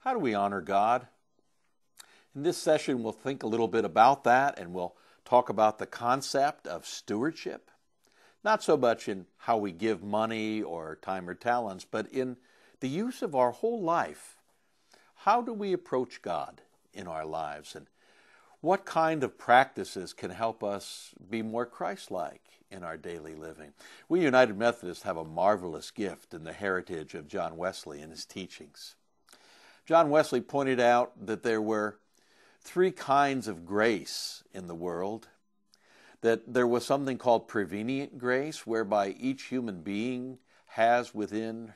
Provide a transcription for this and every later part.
How do we honor God? In this session, we'll think a little bit about that, and we'll talk about the concept of stewardship. Not so much in how we give money or time or talents, but in the use of our whole life. How do we approach God in our lives, and what kind of practices can help us be more Christ-like in our daily living? We United Methodists have a marvelous gift in the heritage of John Wesley and his teachings. John Wesley pointed out that there were three kinds of grace in the world, that there was something called prevenient grace, whereby each human being has within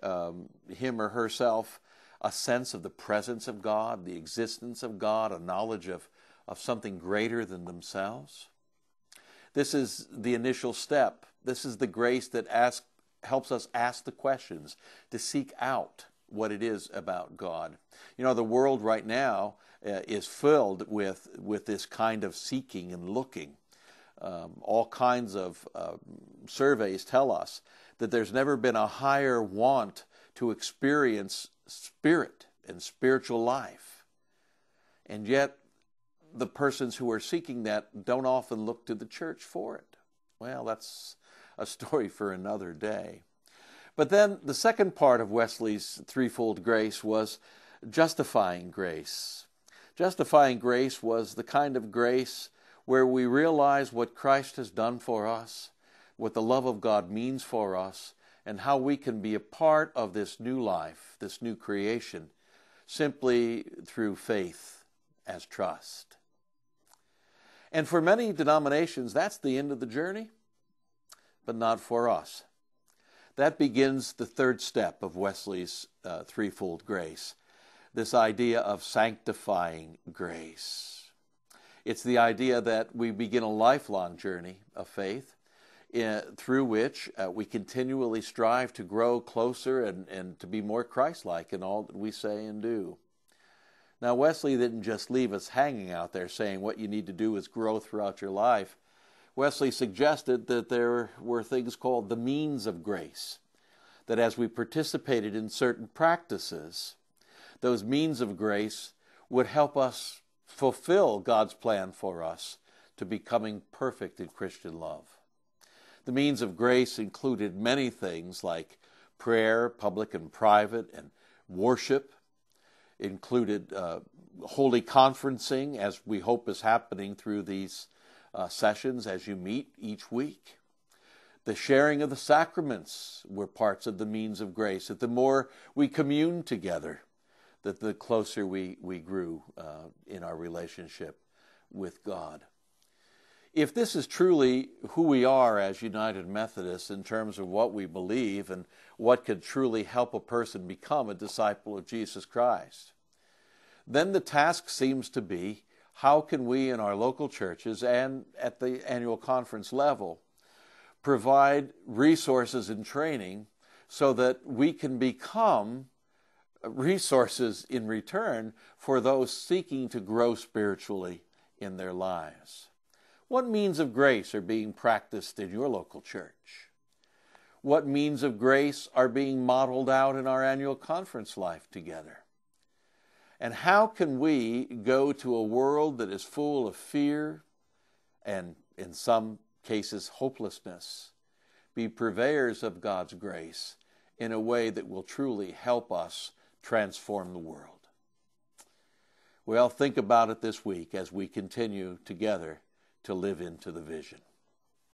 him or herself a sense of the presence of God, the existence of God, a knowledge of something greater than themselves. This is the initial step. This is the grace that helps us ask the questions, to seek out what it is about God. You know, the world right now is filled with this kind of seeking and looking. All kinds of surveys tell us that there's never been a higher want to experience spirit and spiritual life. And yet, the persons who are seeking that don't often look to the church for it. Well, that's a story for another day. But then the second part of Wesley's threefold grace was justifying grace. Justifying grace was the kind of grace where we realize what Christ has done for us, what the love of God means for us, and how we can be a part of this new life, this new creation, simply through faith as trust. And for many denominations, that's the end of the journey, but not for us. That begins the third step of Wesley's threefold grace, this idea of sanctifying grace. It's the idea that we begin a lifelong journey of faith through which we continually strive to grow closer and to be more Christ-like in all that we say and do. Now, Wesley didn't just leave us hanging out there saying what you need to do is grow throughout your life. Wesley suggested that there were things called the means of grace, that as we participated in certain practices, those means of grace would help us fulfill God's plan for us to becoming perfect in Christian love. The means of grace included many things like prayer, public and private, and worship. It included holy conferencing, as we hope is happening through these sessions as you meet each week. The sharing of the sacraments were parts of the means of grace, that the more we communed together, that the closer we grew in our relationship with God. If this is truly who we are as United Methodists in terms of what we believe and what could truly help a person become a disciple of Jesus Christ, then the task seems to be, how can we in our local churches and at the annual conference level provide resources and training so that we can become resources in return for those seeking to grow spiritually in their lives? What means of grace are being practiced in your local church? What means of grace are being modeled out in our annual conference life together? And how can we go to a world that is full of fear and, in some cases, hopelessness, be purveyors of God's grace in a way that will truly help us transform the world? Well, think about it this week as we continue together to live into the vision.